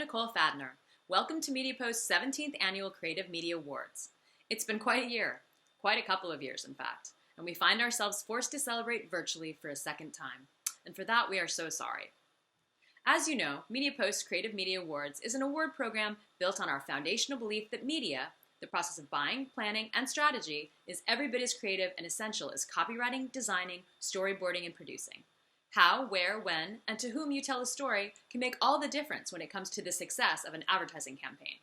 Nicole Fadner. Welcome to MediaPost's 17th Annual Creative Media Awards. It's been quite a year, quite a couple of years in fact, and we find ourselves forced to celebrate virtually for a second time. And for that, we are so sorry. As you know, MediaPost's Creative Media Awards is an award program built on our foundational belief that media, the process of buying, planning, and strategy, is every bit as creative and essential as copywriting, designing, storyboarding, and producing. How, where, when, and to whom you tell a story can make all the difference when it comes to the success of an advertising campaign.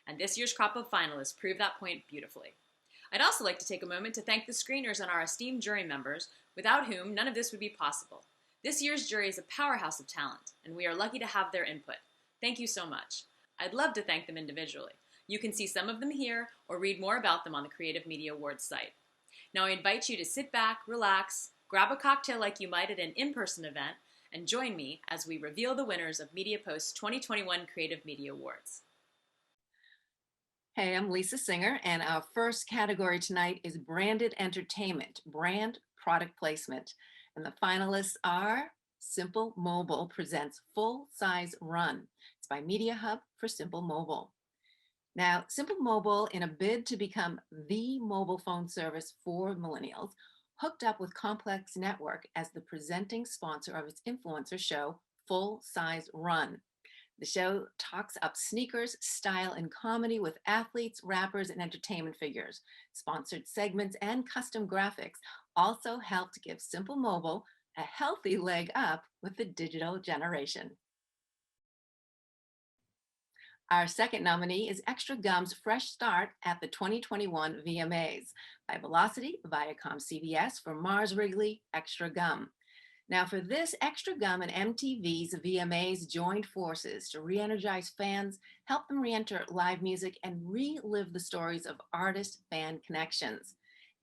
And this year's crop of finalists prove that point beautifully. I'd also like to take a moment to thank the screeners and our esteemed jury members, without whom none of this would be possible. This year's jury is a powerhouse of talent, and we are lucky to have their input. Thank you so much. I'd love to thank them individually. You can see some of them here or read more about them on the Creative Media Awards site. Now I invite you to sit back, relax, grab a cocktail like you might at an in-person event, and join me as we reveal the winners of MediaPost's 2021 Creative Media Awards. Hey, I'm Lisa Singer, and our first category tonight is Branded Entertainment, Brand Product Placement. And the finalists are Simple Mobile presents Full Size Run. It's by Media Hub for Simple Mobile. Now, Simple Mobile, in a bid to become the mobile phone service for millennials, hooked up with Complex Network as the presenting sponsor of its influencer show, Full Size Run. The show talks up sneakers, style, and comedy with athletes, rappers, and entertainment figures. Sponsored segments and custom graphics also helped give Simple Mobile a healthy leg up with the digital generation. Our second nominee is Extra Gum's Fresh Start at the 2021 VMAs by Velocity, Viacom CBS for Mars Wrigley, Extra Gum. Now for this, Extra Gum and MTV's VMAs joined forces to re-energize fans, help them re-enter live music, and relive the stories of artist-fan connections.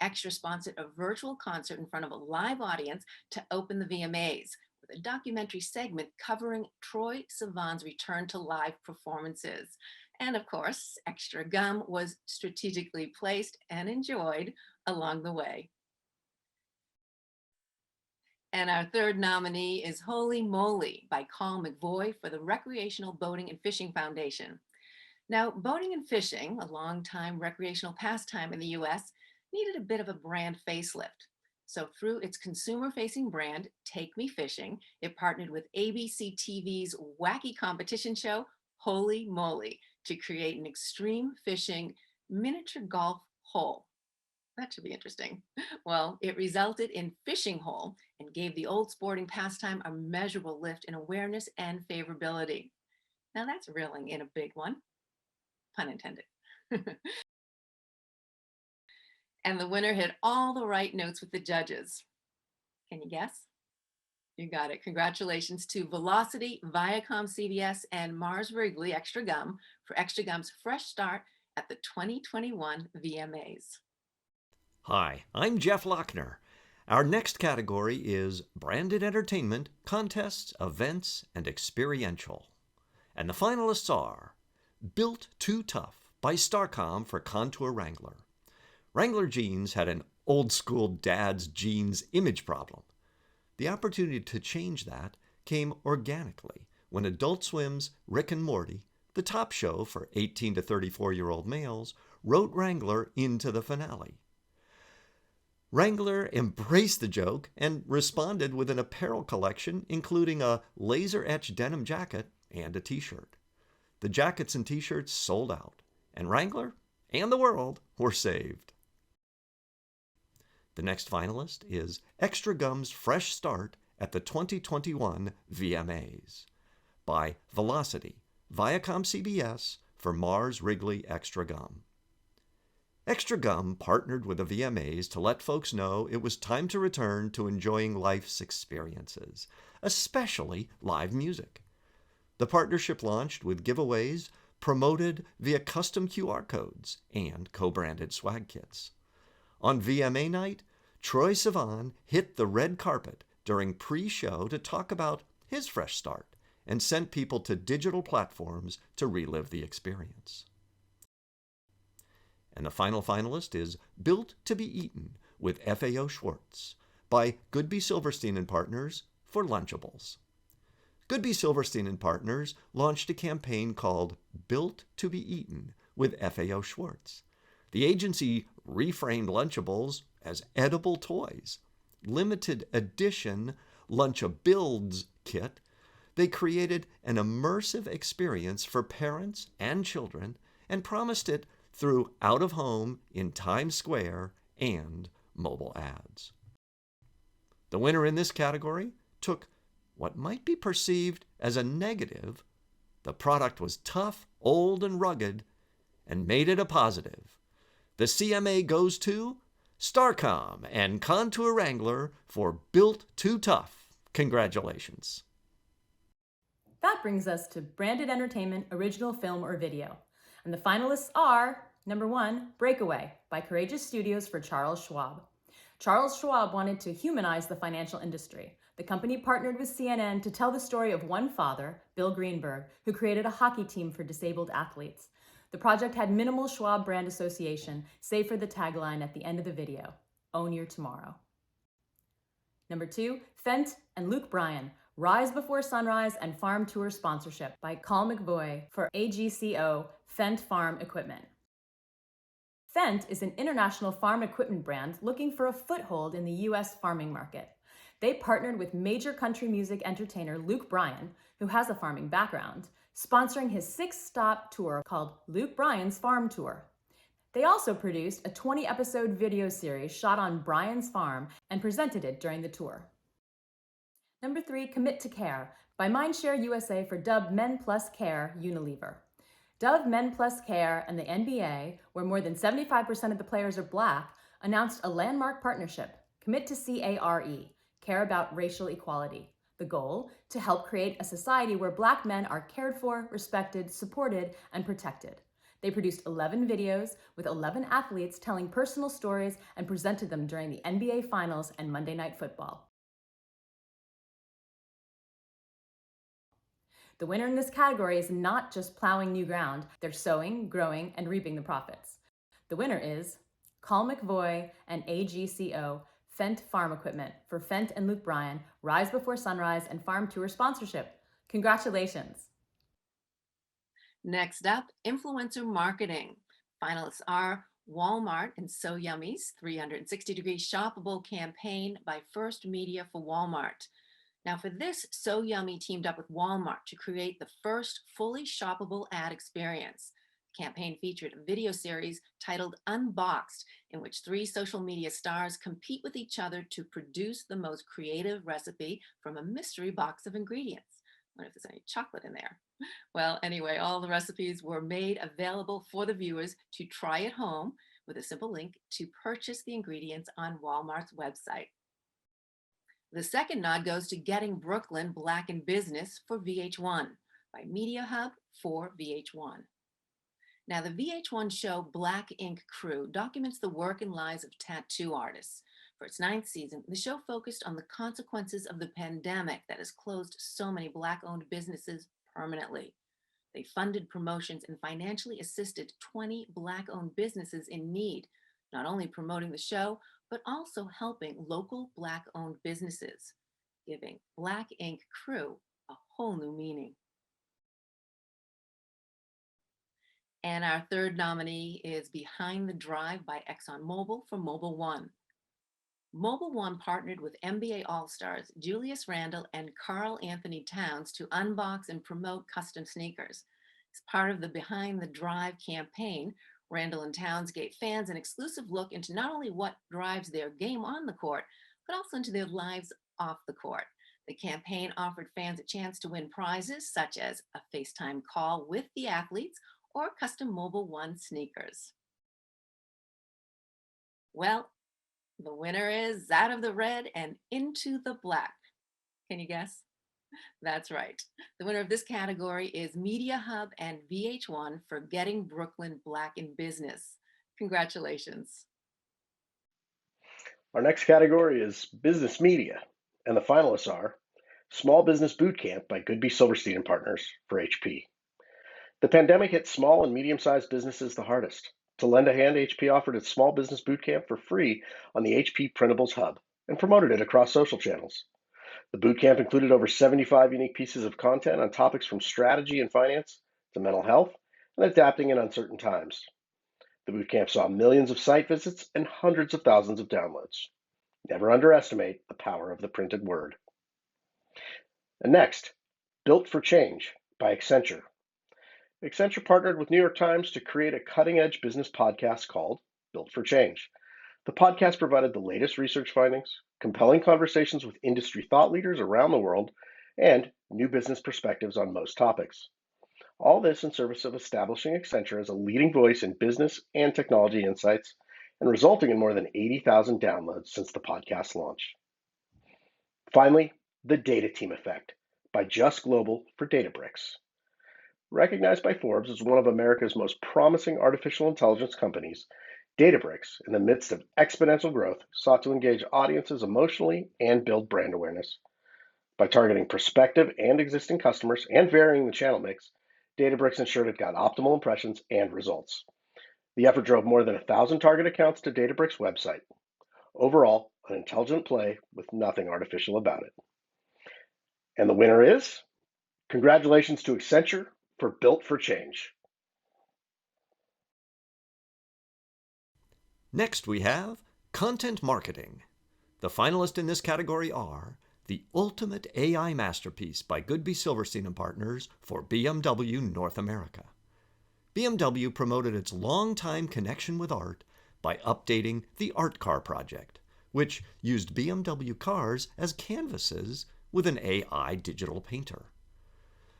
Extra sponsored a virtual concert in front of a live audience to open the VMAs, with a documentary segment covering Troye Sivan's return to live performances. And of course, Extra Gum was strategically placed and enjoyed along the way. And our third nominee is Holy Moly by Colin McVoy for the Recreational Boating and Fishing Foundation. Now, boating and fishing, a long-time recreational pastime in the US, needed a bit of a brand facelift. So through its consumer-facing brand, Take Me Fishing, it partnered with ABC TV's wacky competition show, Holy Moly, to create an extreme fishing miniature golf hole. That should be interesting. Well, it resulted in Fishing Hole and gave the old sporting pastime a measurable lift in awareness and favorability. Now that's reeling in a big one, pun intended. And the winner hit all the right notes with the judges. Can you guess? You got it. Congratulations to Velocity, Viacom CBS, and Mars Wrigley Extra Gum for Extra Gum's fresh start at the 2021 VMAs. Hi, I'm Jeff Lochner. Our next category is Branded Entertainment, Contests, Events, and Experiential. And the finalists are Built Too Tough by Starcom for Contour Wrangler. Wrangler jeans had an old-school dad's jeans image problem. The opportunity to change that came organically when Adult Swim's Rick and Morty, the top show for 18 to 34-year-old males, wrote Wrangler into the finale. Wrangler embraced the joke and responded with an apparel collection including a laser-etched denim jacket and a t-shirt. The jackets and t-shirts sold out, and Wrangler and the world were saved. The next finalist is Extra Gum's Fresh Start at the 2021 VMAs by Velocity, Viacom CBS for Mars Wrigley Extra Gum. Extra Gum partnered with the VMAs to let folks know it was time to return to enjoying life's experiences, especially live music. The partnership launched with giveaways promoted via custom QR codes and co-branded swag kits. On VMA night, Troye Sivan hit the red carpet during pre-show to talk about his fresh start and sent people to digital platforms to relive the experience. And the final finalist is Built to be Eaten with FAO Schwartz by Goodby Silverstein and Partners for Lunchables. Goodby Silverstein and Partners launched a campaign called Built to be Eaten with FAO Schwarz. The agency reframed Lunchables as edible toys. Limited edition Lunchabuilds kit, they created an immersive experience for parents and children and promised it through out-of-home in Times Square and mobile ads. The winner in this category took what might be perceived as a negative. The product was tough, old, and rugged, and made it a positive. The CMA goes to Starcom and Contour Wrangler for Built Too Tough. Congratulations. That brings us to Branded Entertainment Original Film or Video. And the finalists are, number 1, Breakaway by Courageous Studios for Charles Schwab. Charles Schwab wanted to humanize the financial industry. The company partnered with CNN to tell the story of one father, Bill Greenberg, who created a hockey team for disabled athletes. The project had minimal Schwab brand association, save for the tagline at the end of the video, "Own Your Tomorrow." Number 2, Fendt and Luke Bryan, Rise Before Sunrise and Farm Tour sponsorship by Carl McVoy for AGCO Fendt Farm Equipment. Fendt is an international farm equipment brand looking for a foothold in the U.S. farming market. They partnered with major country music entertainer Luke Bryan, who has a farming background, sponsoring his 6-stop tour called Luke Bryan's Farm Tour. They also produced a 20-episode video series shot on Bryan's farm and presented it during the tour. Number 3, Commit to Care by Mindshare USA for Dove Men Plus Care Unilever. Dove Men Plus Care and the NBA, where more than 75% of the players are Black, announced a landmark partnership, Commit to CARE, Care About Racial Equality. The goal, to help create a society where Black men are cared for, respected, supported, and protected. They produced 11 videos with 11 athletes telling personal stories and presented them during the NBA Finals and Monday Night Football. The winner in this category is not just plowing new ground, they're sowing, growing, and reaping the profits. The winner is Carl McVoy and AGCO Fendt Farm Equipment for Fendt and Luke Bryan, Rise Before Sunrise, and Farm Tour sponsorship. Congratulations. Next up, influencer marketing. Finalists are Walmart and So Yummy's 360-degree shoppable campaign by First Media for Walmart. Now for this, So Yummy teamed up with Walmart to create the first fully shoppable ad experience. The campaign featured a video series titled Unboxed, in which 3 social media stars compete with each other to produce the most creative recipe from a mystery box of ingredients. I wonder if there's any chocolate in there. Well, anyway, all the recipes were made available for the viewers to try at home with a simple link to purchase the ingredients on Walmart's website. The second nod goes to Getting Brooklyn Black in Business for VH1 by Media Hub for VH1. Now, the VH1 show Black Ink Crew documents the work and lives of tattoo artists. For its 9th season, the show focused on the consequences of the pandemic that has closed so many Black-owned businesses permanently. They funded promotions and financially assisted 20 Black-owned businesses in need, not only promoting the show, but also helping local Black-owned businesses, giving Black Ink Crew a whole new meaning. And our third nominee is Behind the Drive by ExxonMobil for Mobil 1. Mobil 1 partnered with NBA All-Stars Julius Randle and Karl Anthony Towns to unbox and promote custom sneakers. As part of the Behind the Drive campaign, Randle and Towns gave fans an exclusive look into not only what drives their game on the court, but also into their lives off the court. The campaign offered fans a chance to win prizes such as a FaceTime call with the athletes or custom Mobil 1 sneakers. Well, the winner is Out of the Red and Into the Black. Can you guess? That's right. The winner of this category is Media Hub and VH1 for Getting Brooklyn Black in Business. Congratulations. Our next category is Business Media, and the finalists are Small Business Bootcamp by Goodby Silverstein and Partners for HP. The pandemic hit small and medium-sized businesses the hardest. To lend a hand, HP offered its Small Business Bootcamp for free on the HP Printables Hub and promoted it across social channels. The bootcamp included over 75 unique pieces of content on topics from strategy and finance to mental health and adapting in uncertain times. The bootcamp saw millions of site visits and hundreds of thousands of downloads. Never underestimate the power of the printed word. And next, Built for Change by Accenture. Accenture partnered with New York Times to create a cutting-edge business podcast called Built for Change. The podcast provided the latest research findings, compelling conversations with industry thought leaders around the world, and new business perspectives on most topics. All this in service of establishing Accenture as a leading voice in business and technology insights, and resulting in more than 80,000 downloads since the podcast launch. Finally, The Data Team Effect by Just Global for Databricks. Recognized by Forbes as one of America's most promising artificial intelligence companies, Databricks, in the midst of exponential growth, sought to engage audiences emotionally and build brand awareness. By targeting prospective and existing customers and varying the channel mix, Databricks ensured it got optimal impressions and results. The effort drove more than 1,000 target accounts to Databricks' website. Overall, an intelligent play with nothing artificial about it. And the winner is? Congratulations to Accenture for Built for Change. Next we have Content Marketing. The finalists in this category are The Ultimate AI Masterpiece by Goodby Silverstein & Partners for BMW North America. BMW promoted its longtime connection with art by updating the Art Car project, which used BMW cars as canvases with an AI digital painter.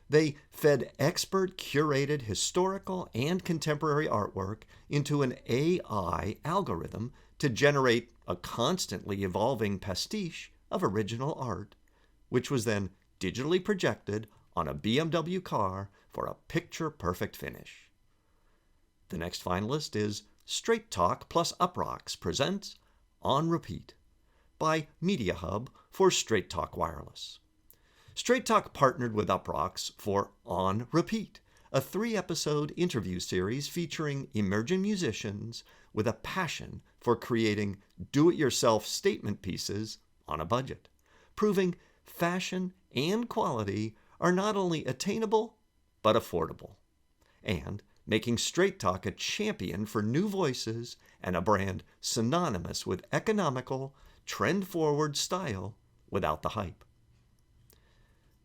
They fed expert-curated historical and contemporary artwork into an AI algorithm to generate a constantly evolving pastiche of original art, which was then digitally projected on a BMW car for a picture-perfect finish. The next finalist is Straight Talk plus Uproxx presents On Repeat by MediaHub for Straight Talk Wireless. Straight Talk partnered with Uproxx for On Repeat, a 3-episode interview series featuring emerging musicians with a passion for creating do-it-yourself statement pieces on a budget, proving fashion and quality are not only attainable, but affordable, and making Straight Talk a champion for new voices and a brand synonymous with economical, trend-forward style without the hype.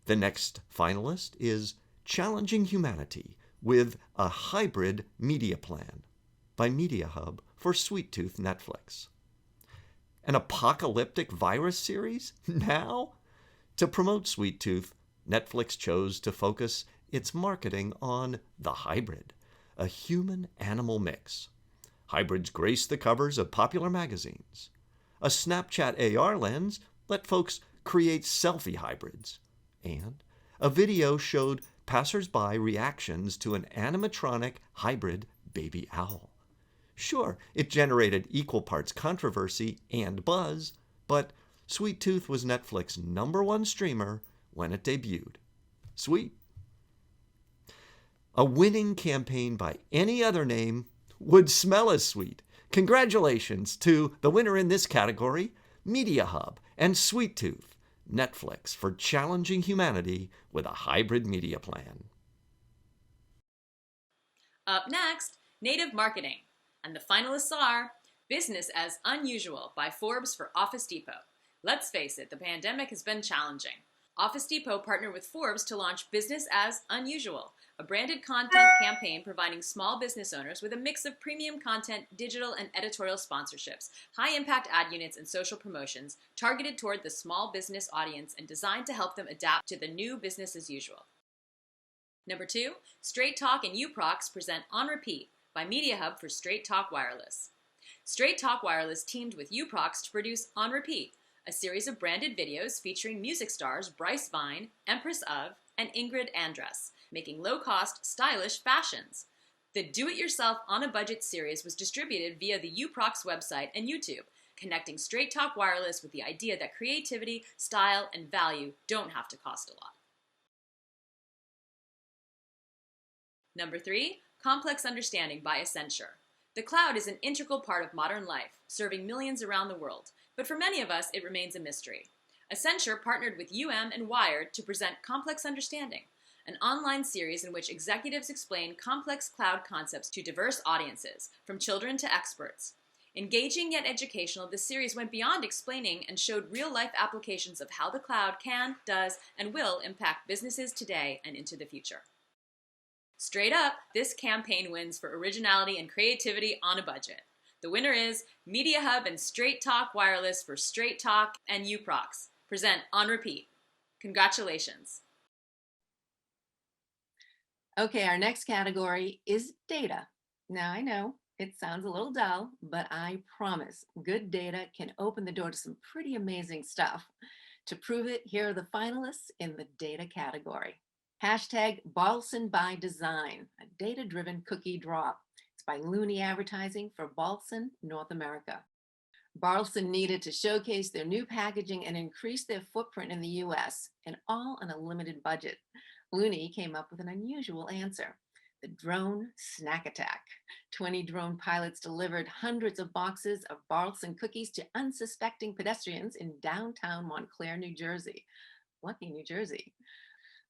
The next finalist is Challenging Humanity with a Hybrid Media Plan by MediaHub for Sweet Tooth Netflix. An apocalyptic virus series? Now? To promote Sweet Tooth, Netflix chose to focus its marketing on the hybrid, a human-animal mix. Hybrids graced the covers of popular magazines. A Snapchat AR lens let folks create selfie hybrids. And a video showed passers-by reactions to an animatronic hybrid baby owl. Sure, it generated equal parts controversy and buzz, but Sweet Tooth was Netflix's #1 streamer when it debuted. Sweet. A winning campaign by any other name would smell as sweet. Congratulations to the winner in this category, MediaHub and Sweet Tooth, Netflix for challenging humanity with a hybrid media plan. Up next, Native Marketing. And the finalists are Business as Unusual by Forbes for Office Depot. Let's face it, the pandemic has been challenging. Office Depot partnered with Forbes to launch Business as Unusual, a branded content campaign providing small business owners with a mix of premium content, digital and editorial sponsorships, high-impact ad units, and social promotions targeted toward the small business audience and designed to help them adapt to the new business as usual. Number 2, Straight Talk and Uproxx present On Repeat by MediaHub for Straight Talk Wireless. Straight Talk Wireless teamed with Uproxx to produce On Repeat, a series of branded videos featuring music stars Bryce Vine, Empress of, and Ingrid Andress, making low-cost, stylish fashions. The Do-It-Yourself on a Budget series was distributed via the Uproxx website and YouTube, connecting Straight Talk Wireless with the idea that creativity, style, and value don't have to cost a lot. Number 3, Complex Understanding by Accenture. The cloud is an integral part of modern life, serving millions around the world, but for many of us, it remains a mystery. Accenture partnered with and Wired to present Complex Understanding, an online series in which executives explain complex cloud concepts to diverse audiences, from children to experts. Engaging yet educational, this series went beyond explaining and showed real-life applications of how the cloud can, does, and will impact businesses today and into the future. Straight up, this campaign wins for originality and creativity on a budget. The winner is Media Hub and Straight Talk Wireless for Straight Talk and UProx. Present on repeat. Congratulations. Okay, our next category is data. Now I know it sounds a little dull, but I promise good data can open the door to some pretty amazing stuff. To prove it, here are the finalists in the data category. Hashtag Balsan by Design, a data-driven cookie drop. It's by Looney Advertising for Balsan, North America. Balsan needed to showcase their new packaging and increase their footprint in the US, and all on a limited budget. Looney came up with an unusual answer: the drone snack attack. 20 drone pilots delivered hundreds of boxes of Balsan cookies to unsuspecting pedestrians in downtown Montclair, New Jersey. Lucky New Jersey.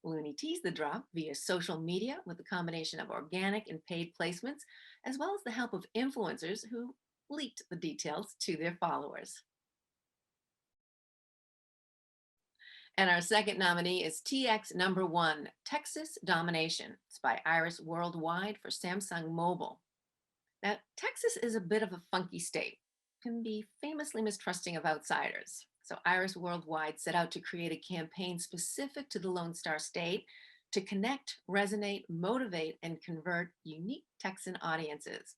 Looney teased the drop via social media with a combination of organic and paid placements, as well as the help of influencers who leaked the details to their followers. And our second nominee is TX #1, Texas Domination. It's by Iris Worldwide for Samsung Mobile. Now, Texas is a bit of a funky state, can be famously mistrusting of outsiders. So Iris Worldwide set out to create a campaign specific to the Lone Star State to connect, resonate, motivate, and convert unique Texan audiences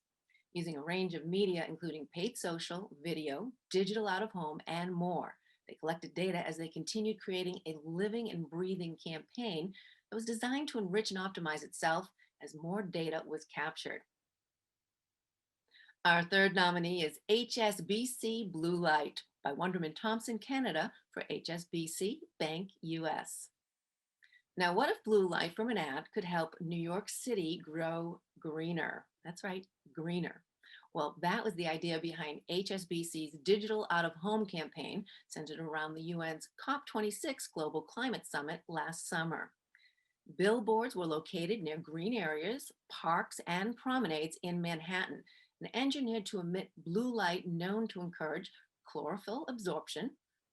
using a range of media, including paid social, video, digital out-of-home, and more. They collected data as they continued creating a living and breathing campaign that was designed to enrich and optimize itself as more data was captured. Our third nominee is HSBC Blue Light by Wunderman Thompson Canada for HSBC Bank US. Now, what if blue light from an ad could help New York City grow greener? That's right, greener. Well, that was the idea behind HSBC's digital out-of-home campaign centered around the UN's COP26 Global Climate Summit last summer. Billboards were located near green areas, parks, and promenades in Manhattan, and engineered to emit blue light known to encourage chlorophyll absorption,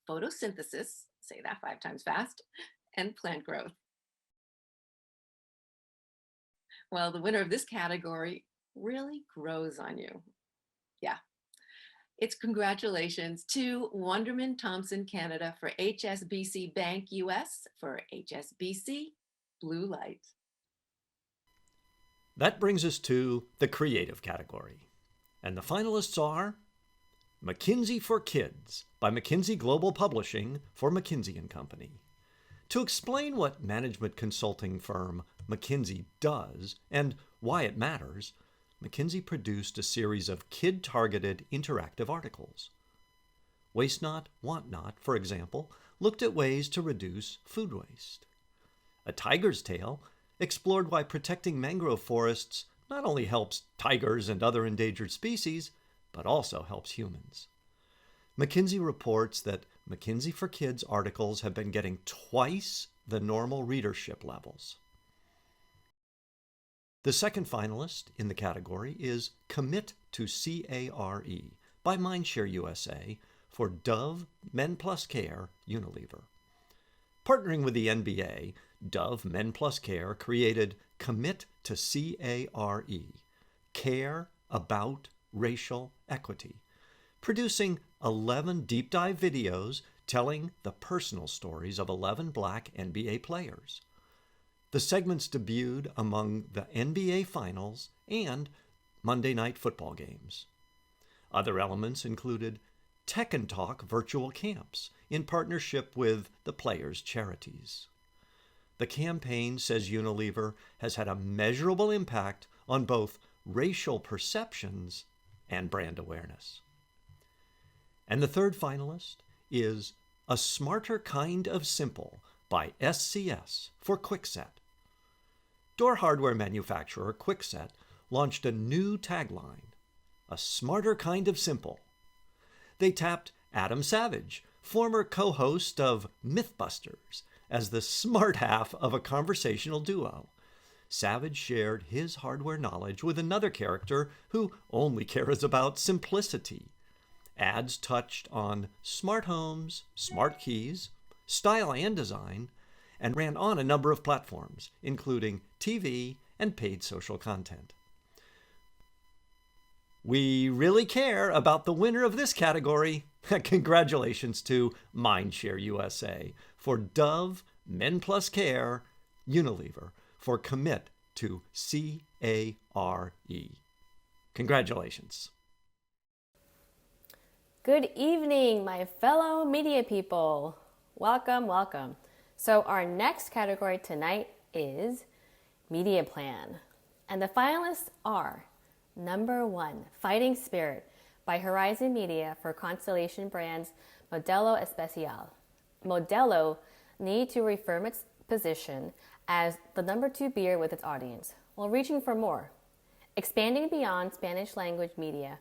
photosynthesis, say that 5 times fast, and plant growth. Well, the winner of this category really grows on you. Yeah. It's congratulations to Wunderman Thompson Canada for HSBC Bank US for HSBC Blue Light. That brings us to the creative category. And the finalists are McKinsey for Kids by McKinsey Global Publishing for McKinsey & Company. To explain what management consulting firm McKinsey does and why it matters, McKinsey produced a series of kid-targeted interactive articles. Waste Not, Want Not, for example, looked at ways to reduce food waste. A Tiger's Tale explored why protecting mangrove forests not only helps tigers and other endangered species, but also helps humans. McKinsey reports that McKinsey for Kids articles have been getting twice the normal readership levels. The second finalist in the category is Commit to CARE by Mindshare USA for Dove Men Plus Care Unilever. Partnering with the NBA, Dove Men Plus Care created Commit to CARE, Care About Racial Equity, producing 11 deep dive videos telling the personal stories of 11 Black NBA players. The segments debuted among the NBA Finals and Monday Night Football games. Other elements included Tech and Talk virtual camps in partnership with the players' charities. The campaign, says Unilever, has had a measurable impact on both racial perceptions and brand awareness. And the third finalist is A Smarter Kind of Simple by SCS for Kwikset. Door hardware manufacturer Kwikset launched a new tagline, A Smarter Kind of Simple. They tapped Adam Savage former co-host of Mythbusters, as the smart half of a conversational duo. Savage shared his hardware knowledge with another character who only cares about simplicity. Ads touched on smart homes, smart keys, style and design, and ran on a number of platforms, including TV and paid social content. We really care about the winner of this category. Congratulations to Mindshare USA for Dove, Men Plus Care, Unilever for Commit to CARE. Congratulations. Good evening, my fellow media people. Welcome, welcome. So our next category tonight is Media Plan. And the finalists are number 1, Fighting Spirit by Horizon Media for Constellation Brands Modelo Especial. Modelo need to reaffirm its position as the number 2 beer with its audience, while reaching for more. Expanding beyond Spanish language media,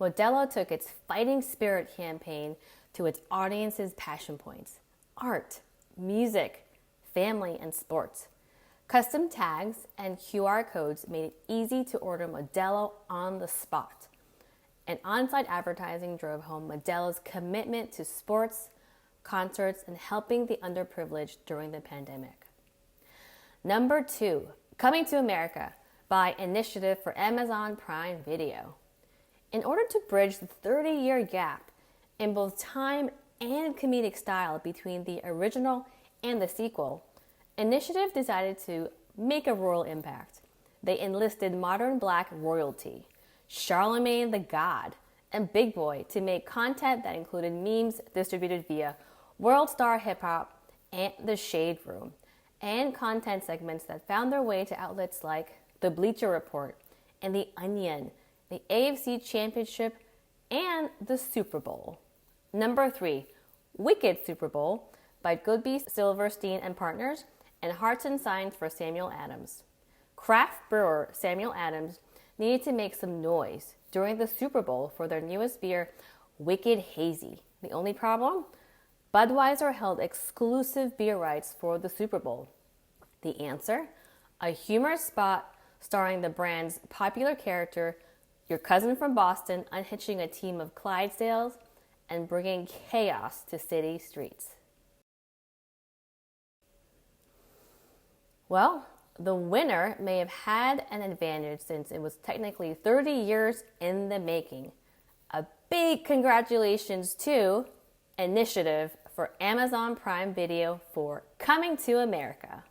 Modelo took its Fighting Spirit campaign to its audience's passion points: art, music, family, and sports. Custom tags and QR codes made it easy to order Modelo on the spot. And on-site advertising drove home Modelo's commitment to sports, concerts, and helping the underprivileged during the pandemic. Number 2, Coming to America by Initiative for Amazon Prime Video. In order to bridge the 30-year gap in both time and comedic style between the original and the sequel, Initiative decided to make a royal impact. They enlisted modern Black royalty, Charlemagne the God, and Big Boy to make content that included memes distributed via World Star Hip Hop and The Shade Room, and content segments that found their way to outlets like The Bleacher Report and The Onion, the AFC Championship, and the Super Bowl. Number 3, Wicked Super Bowl by Goodby Silverstein and Partners and Hearts and Signs for Samuel Adams. Craft brewer Samuel Adams needed to make some noise during the Super Bowl for their newest beer, Wicked Hazy. The only problem? Budweiser held exclusive beer rights for the Super Bowl. The answer? A humorous spot starring the brand's popular character, your cousin from Boston, unhitching a team of Clydesdales and bringing chaos to city streets. Well, the winner may have had an advantage since it was technically 30 years in the making. A big congratulations to Initiative for Amazon Prime Video for Coming to America.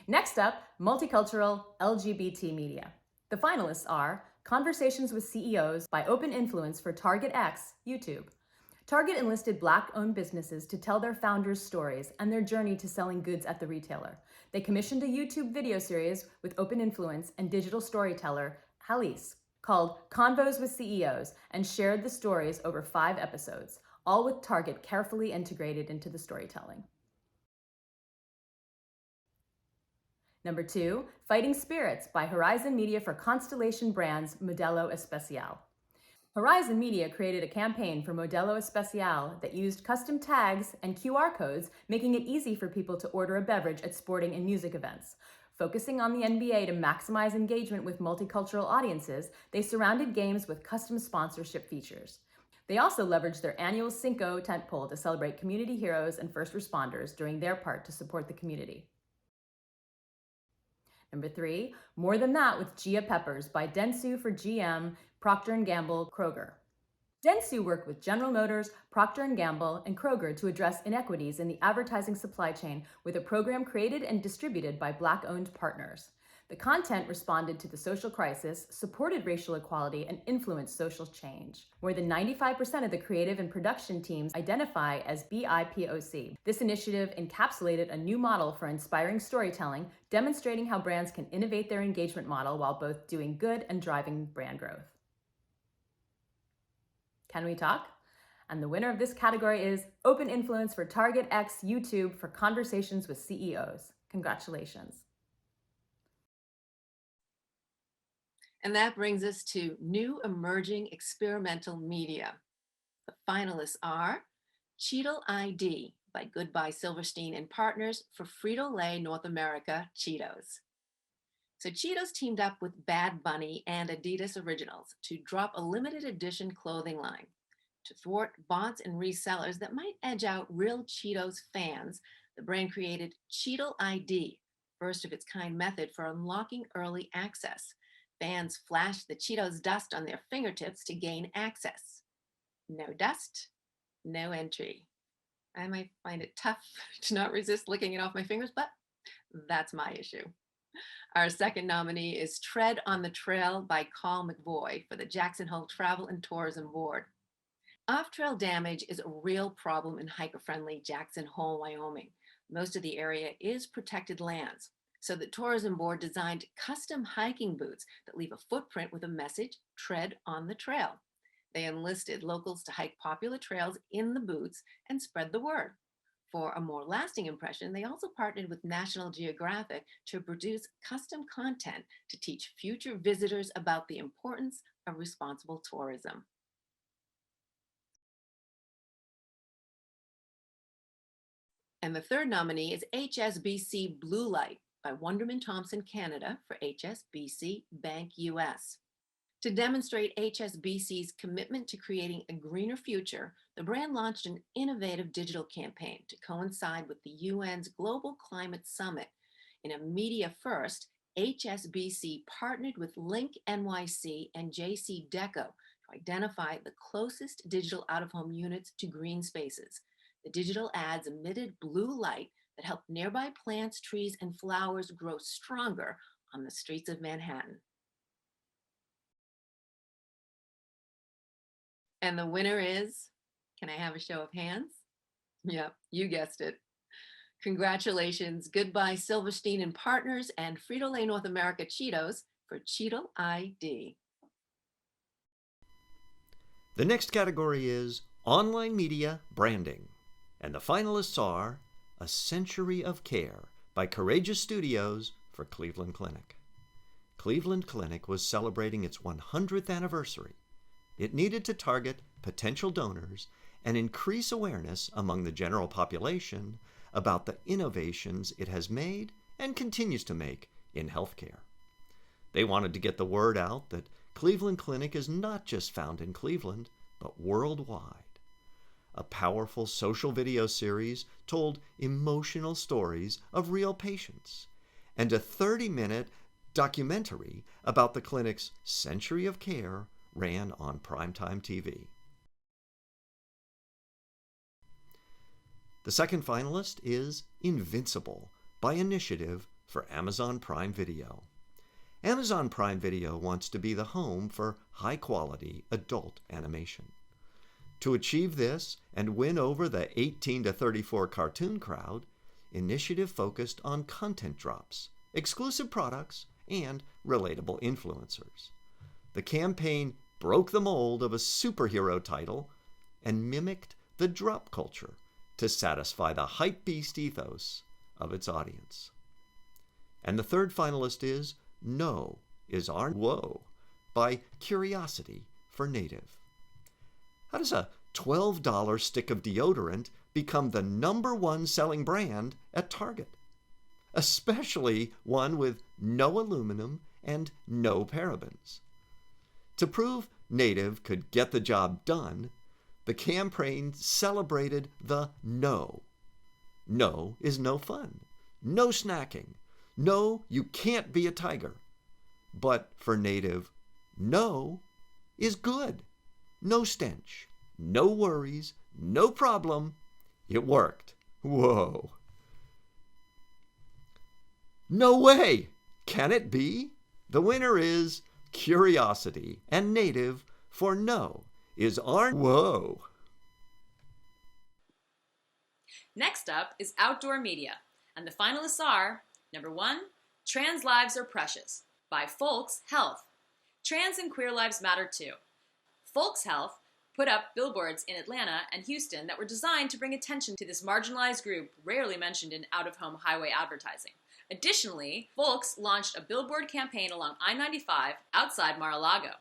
Next up, multicultural LGBT media. The finalists are Conversations with CEOs by Open Influence for Target X, YouTube. Target enlisted Black-owned businesses to tell their founders' stories and their journey to selling goods at the retailer. They commissioned a YouTube video series with Open Influence and digital storyteller Halise called Convos with CEOs and shared the stories over 5 episodes, all with Target carefully integrated into the storytelling. Number 2, Fighting Spirits by Horizon Media for Constellation Brands Modelo Especial. Horizon Media created a campaign for Modelo Especial that used custom tags and QR codes, making it easy for people to order a beverage at sporting and music events. Focusing on the NBA to maximize engagement with multicultural audiences, they surrounded games with custom sponsorship features. They also leveraged their annual Cinco tentpole to celebrate community heroes and first responders doing their part to support the community. Number 3, More Than That with Gia Peppers by Dentsu for GM, Procter & Gamble, Kroger. Dentsu worked with General Motors, Procter & Gamble, and Kroger to address inequities in the advertising supply chain with a program created and distributed by Black-owned partners. The content responded to the social crisis, supported racial equality, and influenced social change. More than 95% of the creative and production teams identify as BIPOC. This initiative encapsulated a new model for inspiring storytelling, demonstrating how brands can innovate their engagement model while both doing good and driving brand growth. Can we talk? And the winner of this category is Open Influence for Target X YouTube for Conversations with CEOs. Congratulations. And that brings us to new emerging experimental media. The finalists are Cheetle ID by Goodbye Silverstein and Partners for Frito-Lay North America Cheetos. So Cheetos teamed up with Bad Bunny and Adidas Originals to drop a limited edition clothing line. To thwart bots and resellers that might edge out real Cheetos fans, the brand created Cheetle ID, first of its kind method for unlocking early access. Fans flashed the Cheetos dust on their fingertips to gain access. No dust, no entry. I might find it tough to not resist licking it off my fingers, but that's my issue. Our second nominee is Tread on the Trail by Carl McVoy for the Jackson Hole Travel and Tourism Board. Off-trail damage is a real problem in hiker-friendly Jackson Hole, Wyoming. Most of the area is protected lands, so the Tourism Board designed custom hiking boots that leave a footprint with a message, "Tread on the Trail." They enlisted locals to hike popular trails in the boots and spread the word. For a more lasting impression, they also partnered with National Geographic to produce custom content to teach future visitors about the importance of responsible tourism. And the third nominee is HSBC Blue Light by Wunderman Thompson Canada for HSBC Bank US. To demonstrate HSBC's commitment to creating a greener future, the brand launched an innovative digital campaign to coincide with the UN's Global Climate Summit. In a media first, HSBC partnered with Link NYC and JC Deco to identify the closest digital out-of-home units to green spaces. The digital ads emitted blue light that helped nearby plants, trees, and flowers grow stronger on the streets of Manhattan. And the winner is, can I have a show of hands? Yep, you guessed it. Congratulations, Goodbye Silverstein and Partners and Frito-Lay North America Cheetos for Cheetle ID. The next category is Online Media Branding, and the finalists are A Century of Care by Courageous Studios for Cleveland Clinic. Cleveland Clinic was celebrating its 100th anniversary. It needed to target potential donors and increase awareness among the general population about the innovations it has made and continues to make in healthcare. They wanted to get the word out that Cleveland Clinic is not just found in Cleveland, but worldwide. A powerful social video series told emotional stories of real patients, and a 30-minute documentary about the clinic's century of care ran on primetime TV. The second finalist is Invincible by Initiative for Amazon Prime Video. Amazon Prime Video wants to be the home for high-quality adult animation. To achieve this and win over the 18 to 34 cartoon crowd, Initiative focused on content drops, exclusive products, and relatable influencers. The campaign broke the mold of a superhero title and mimicked the drop culture to satisfy the hypebeast ethos of its audience. And the third finalist is No is Our Whoa by Curiosity for Native. How does a $12 stick of deodorant become the #1 selling brand at Target? Especially one with no aluminum and no parabens. To prove Native could get the job done, the campaign celebrated the no. No is no fun, no snacking, no, you can't be a tiger. But for Native, no is good. No stench, no worries, no problem. It worked. Whoa. No way! Can it be? The winner is Curiosity and Native for No is Our Whoa. Next up is Outdoor Media, and the finalists are, number 1, Trans Lives Are Precious by Folks Health. Trans and queer lives matter too. Folks Health put up billboards in Atlanta and Houston that were designed to bring attention to this marginalized group rarely mentioned in out-of-home highway advertising. Additionally, Folks launched a billboard campaign along I-95 outside Mar-a-Lago.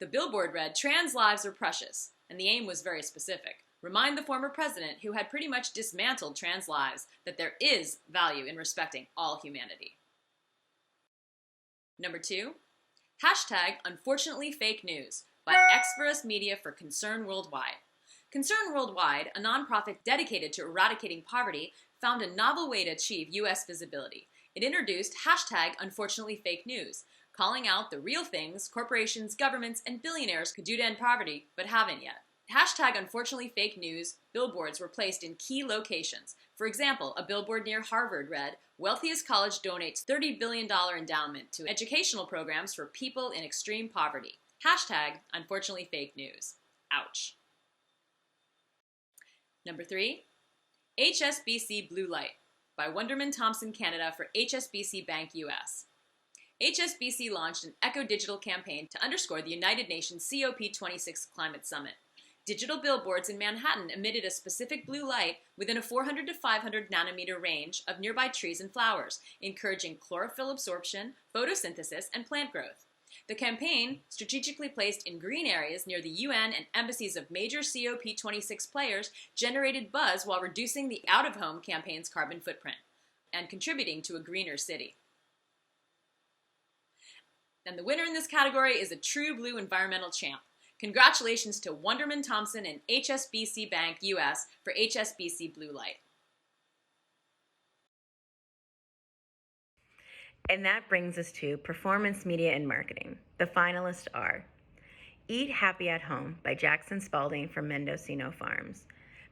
The billboard read, "Trans lives are precious. And the aim was very specific. Remind the former president, who had pretty much dismantled trans lives, that there is value in respecting all humanity. Number 2, hashtag Unfortunately Fake News by Exverus Media for Concern Worldwide. Concern Worldwide, a nonprofit dedicated to eradicating poverty, found a novel way to achieve U.S. visibility. It introduced hashtag Unfortunately Fake News, calling out the real things corporations, governments, and billionaires could do to end poverty, but haven't yet. Hashtag Unfortunately Fake News billboards were placed in key locations. For example, a billboard near Harvard read, "Wealthiest college donates $30 billion endowment to educational programs for people in extreme poverty." Hashtag Unfortunately Fake News. Ouch. Number 3, HSBC Blue Light by Wunderman Thompson Canada for HSBC Bank US. HSBC launched an eco-digital campaign to underscore the United Nations COP26 Climate Summit. Digital billboards in Manhattan emitted a specific blue light within a 400 to 500 nanometer range of nearby trees and flowers, encouraging chlorophyll absorption, photosynthesis, and plant growth. The campaign, strategically placed in green areas near the UN and embassies of major COP26 players, generated buzz while reducing the out-of-home campaign's carbon footprint and contributing to a greener city. And the winner in this category is a true blue environmental champ. Congratulations to Wunderman Thompson and HSBC Bank US for HSBC Blue Light. And that brings us to Performance Media and Marketing. The finalists are Eat Happy at Home by Jackson Spalding from Mendocino Farms.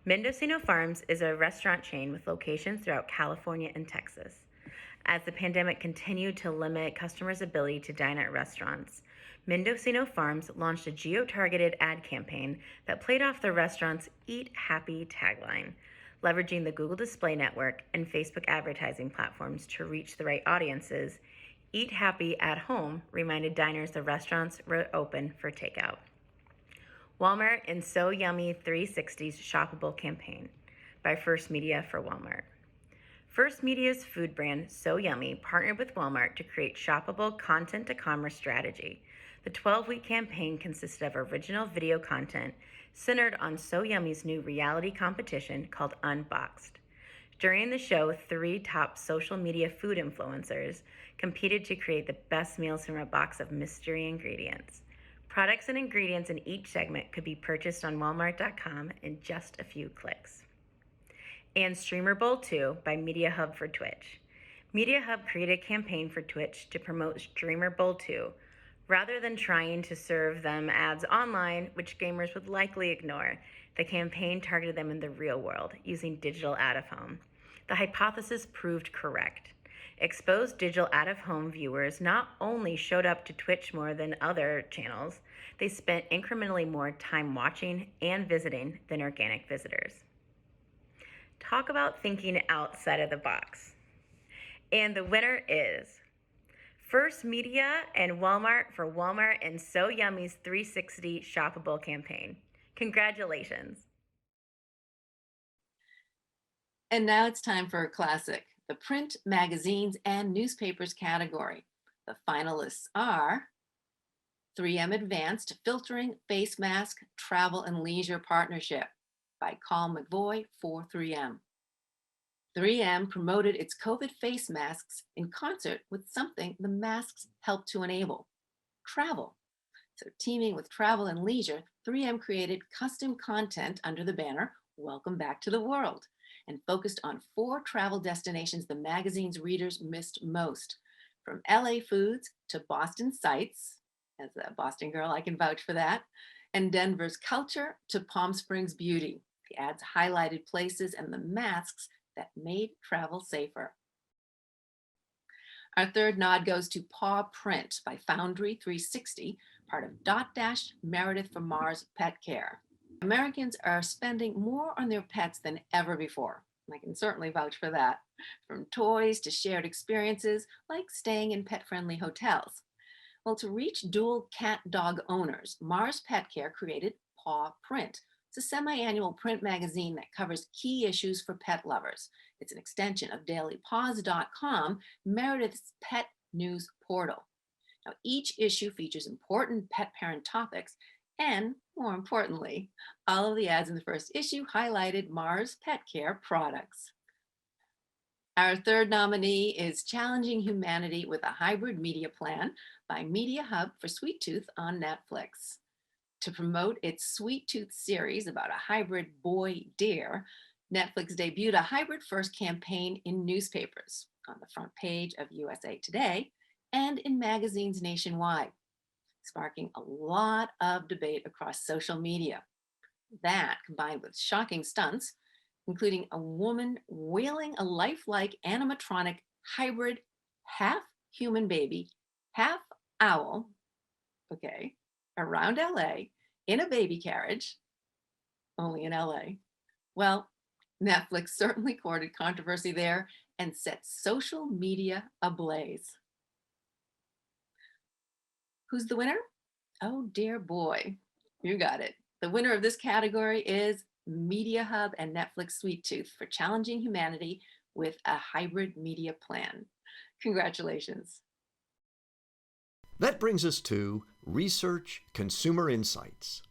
Mendocino Farms is a restaurant chain with locations throughout California and Texas. As the pandemic continued to limit customers' ability to dine at restaurants, Mendocino Farms launched a geo-targeted ad campaign that played off the restaurant's Eat Happy tagline, leveraging the Google Display Network and Facebook advertising platforms to reach the right audiences. Eat Happy at Home reminded diners the restaurants were open for takeout. Walmart and So Yummy 360's shoppable campaign by First Media for Walmart. First Media's food brand So Yummy partnered with Walmart to create shoppable content-to-commerce strategy. The 12-week campaign consisted of original video content centered on So Yummy's new reality competition called Unboxed. During the show, 3 top social media food influencers competed to create the best meals from a box of mystery ingredients. Products and ingredients in each segment could be purchased on Walmart.com in just a few clicks. And Streamer Bowl 2 by Media Hub for Twitch. Media Hub created a campaign for Twitch to promote Streamer Bowl 2, rather than trying to serve them ads online, which gamers would likely ignore. The campaign targeted them in the real world, using digital out-of-home. The hypothesis proved correct. Exposed digital out-of-home viewers not only showed up to Twitch more than other channels, they spent incrementally more time watching and visiting than organic visitors. Talk about thinking outside of the box. And the winner is First Media and Walmart for Walmart and So Yummy's 360 shoppable campaign. Congratulations. And now it's time for a classic, the print, magazines, and newspapers category. The finalists are 3M Advanced Filtering Face Mask Travel and Leisure Partnership by Colm McVoy for 3M. 3M promoted its COVID face masks in concert with something the masks helped to enable, travel. So teaming with Travel and Leisure, 3M created custom content under the banner, Welcome Back to the World, and focused on 4 travel destinations the magazine's readers missed most, from LA foods to Boston sights, as a Boston girl, I can vouch for that, and Denver's culture to Palm Springs beauty. The ads highlighted places and the masks that made travel safer. Our third nod goes to Paw Print by Foundry 360, part of Dotdash Meredith for Mars Pet Care. Americans are spending more on their pets than ever before. I can certainly vouch for that, from toys to shared experiences like staying in pet-friendly hotels. Well, to reach dual cat-dog owners, Mars Pet Care created Paw Print. It's a semi-annual print magazine that covers key issues for pet lovers. It's an extension of dailypaws.com, Meredith's pet news portal. Now, each issue features important pet parent topics And more importantly, all of the ads in the first issue highlighted Mars Pet Care products. Our third nominee is Challenging Humanity with a Hybrid Media Plan by Media Hub for Sweet Tooth on Netflix. To promote its Sweet Tooth series about a hybrid boy deer, Netflix debuted a hybrid first campaign in newspapers, on the front page of USA Today, and in magazines nationwide, sparking a lot of debate across social media. That, combined with shocking stunts, including a woman wheeling a lifelike animatronic hybrid half human baby, half owl, okay, around LA in a baby carriage, only in LA. Well, Netflix certainly courted controversy there and set social media ablaze. Who's the winner? Oh dear boy, you got it. The winner of this category is Media Hub and Netflix Sweet Tooth for Challenging Humanity with a Hybrid Media Plan. Congratulations. That brings us to Research Consumer Insights.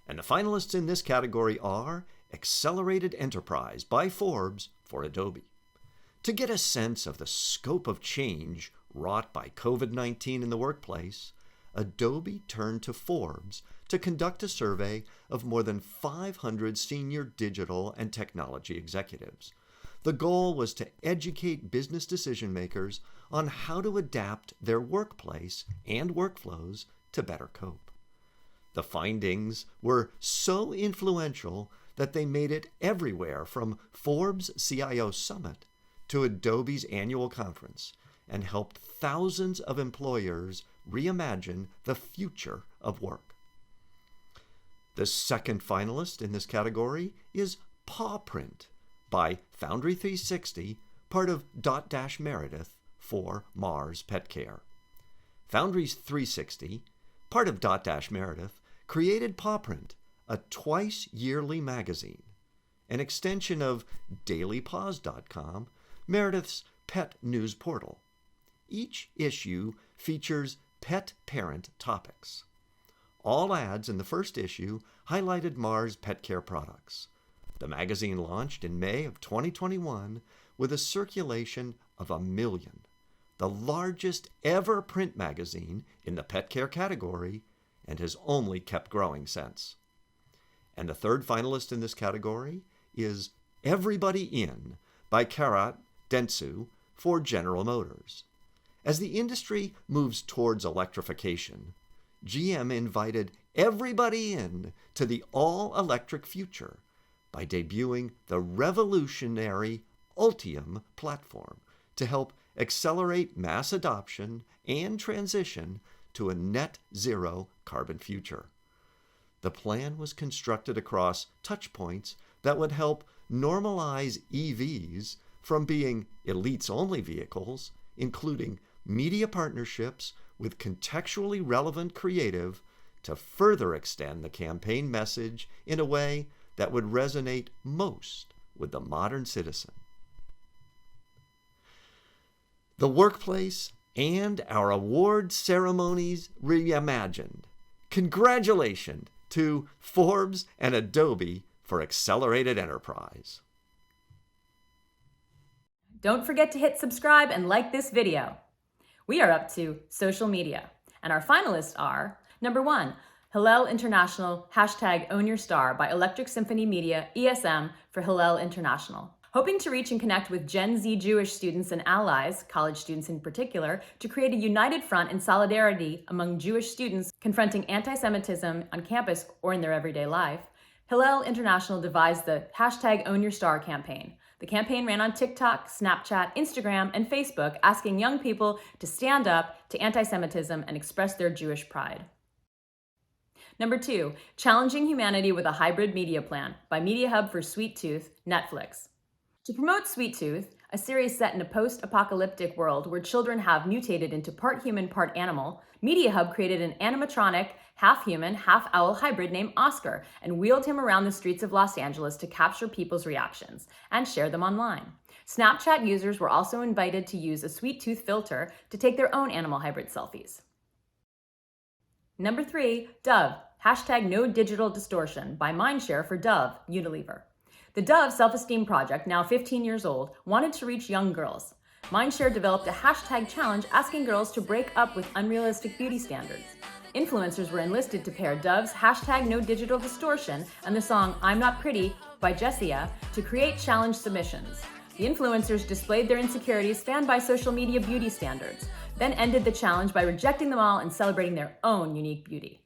And the finalists in this category are Accelerated Enterprise by Forbes for Adobe. To get a sense of the scope of change wrought by COVID-19 in the workplace, Adobe turned to Forbes to conduct a survey of more than 500 senior digital and technology executives. The goal was to educate business decision makers on how to adapt their workplace and workflows to better cope. The findings were so influential that they made it everywhere from Forbes CIO Summit to Adobe's annual conference and helped thousands of employers reimagine the future of work. The second finalist in this category is PawPrint by Foundry 360, part of Dotdash Meredith for Mars Pet Care. Foundry 360, part of Dotdash Meredith, created PawPrint, a twice-yearly magazine, an extension of dailypaws.com, Meredith's pet news portal. Each issue features pet parent topics. All ads in the first issue highlighted Mars Pet Care products. The magazine launched in May of 2021 with a circulation of 1 million, the largest ever print magazine in the pet care category, and has only kept growing since. And the third finalist in this category is Everybody In by Karat Dentsu for General Motors. As the industry moves towards electrification, GM invited everybody in to the all-electric future by debuting the revolutionary Ultium platform to help accelerate mass adoption and transition to a net zero carbon future. The plan was constructed across touchpoints that would help normalize EVs from being elites-only vehicles, including media partnerships with contextually relevant creative to further extend the campaign message in a way that would resonate most with the modern citizen. The workplace and our award ceremonies reimagined. Congratulations to Forbes and Adobe for Accelerated Enterprise. Don't forget to hit subscribe and like this video. We are up to social media, and our finalists are number 1, Hillel International, #OwnYourStar by Electric Symphony Media, ESM for Hillel International. Hoping to reach and connect with Gen Z Jewish students and allies, college students in particular, to create a united front in solidarity among Jewish students confronting anti-Semitism on campus or in their everyday life, Hillel International devised the #OwnYourStar campaign. The campaign ran on TikTok, Snapchat, Instagram, and Facebook, asking young people to stand up to anti-Semitism and express their Jewish pride. Number 2, Challenging Humanity with a Hybrid Media Plan by Media Hub for Sweet Tooth, Netflix. To promote Sweet Tooth, a series set in a post-apocalyptic world where children have mutated into part human, part animal, Media Hub created an animatronic, half-human, half-owl hybrid named Oscar and wheeled him around the streets of Los Angeles to capture people's reactions and share them online. Snapchat users were also invited to use a Sweet Tooth filter to take their own animal hybrid selfies. Number 3, Dove No Digital Distortion by Mindshare for Dove, Unilever. The Dove Self-Esteem Project, now 15 years old, wanted to reach young girls. Mindshare developed a hashtag challenge asking girls to break up with unrealistic beauty standards. Influencers were enlisted to pair Dove's No Digital Distortion and the song I'm Not Pretty by Jessia to create challenge submissions. The influencers displayed their insecurities fanned by social media beauty standards, then ended the challenge by rejecting them all and celebrating their own unique beauty.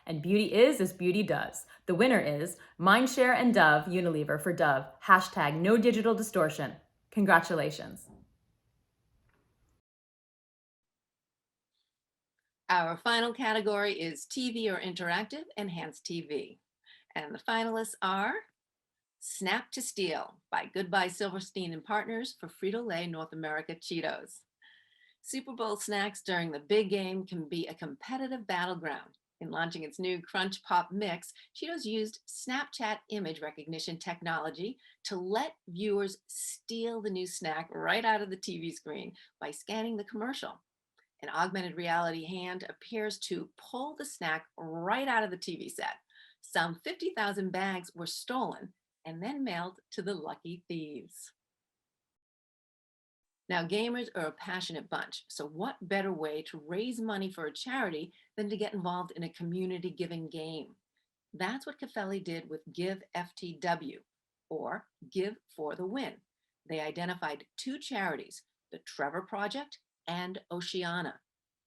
And beauty is as beauty does. The winner is Mindshare and Dove, Unilever for Dove, No Digital Distortion. Congratulations. Our final category is TV or Interactive Enhanced TV. And the finalists are Snap to Steal by Goodbye Silverstein and Partners for Frito-Lay North America Cheetos. Super Bowl snacks during the big game can be a competitive battleground. In launching its new Crunch Pop Mix, Cheetos used Snapchat image recognition technology to let viewers steal the new snack right out of the TV screen by scanning the commercial. An augmented reality hand appears to pull the snack right out of the TV set. Some 50,000 bags were stolen and then mailed to the lucky thieves. Now, gamers are a passionate bunch, so what better way to raise money for a charity than to get involved in a community giving game? That's what Cafelli did with Give FTW, or Give for the Win. They identified two charities, the Trevor Project and Oceana.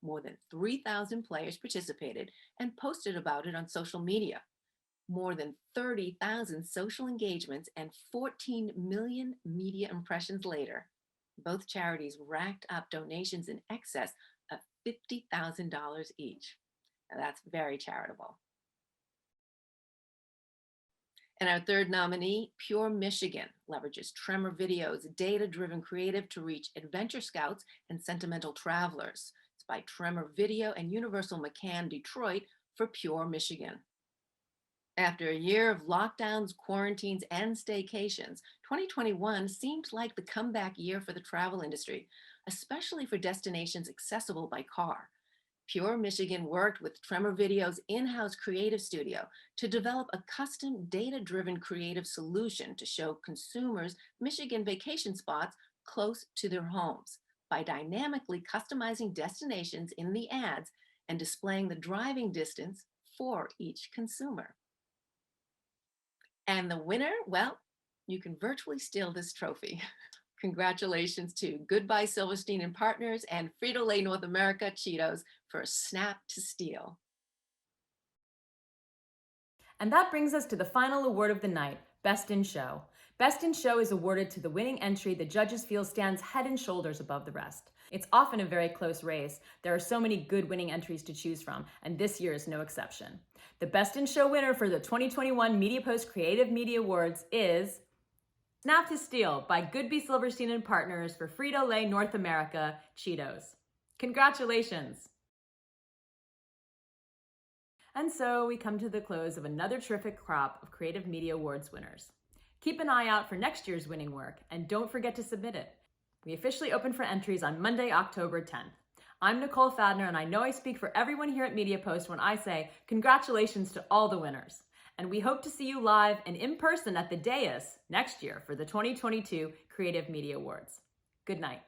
More than 3,000 players participated and posted about it on social media. More than 30,000 social engagements and 14 million media impressions later, both charities racked up donations in excess of $50,000 each. Now that's very charitable. And our third nominee, Pure Michigan, leverages Tremor Video's data-driven creative to reach adventure scouts and sentimental travelers. It's by Tremor Video and Universal McCann Detroit for Pure Michigan. After a year of lockdowns, quarantines, and staycations, 2021 seemed like the comeback year for the travel industry, especially for destinations accessible by car. Pure Michigan worked with Tremor Video's in-house creative studio to develop a custom data-driven creative solution to show consumers Michigan vacation spots close to their homes by dynamically customizing destinations in the ads and displaying the driving distance for each consumer. And the winner, well, you can virtually steal this trophy. Congratulations to Goodbye Silverstein and Partners and Frito-Lay North America Cheetos for Snap to Steal. And that brings us to the final award of the night, Best in Show. Best in Show is awarded to the winning entry the judges feel stands head and shoulders above the rest. It's often a very close race. There are so many good winning entries to choose from, and this year is no exception. The Best in Show winner for the 2021 MediaPost Creative Media Awards is Snap to Steal by Goodby Silverstein and Partners for Frito-Lay North America Cheetos. Congratulations! And so we come to the close of another terrific crop of Creative Media Awards winners. Keep an eye out for next year's winning work, and don't forget to submit it. We officially open for entries on Monday, October 10th. I'm Nicole Fadner, and I know I speak for everyone here at MediaPost when I say congratulations to all the winners. And we hope to see you live and in person at the dais next year for the 2022 Creative Media Awards. Good night.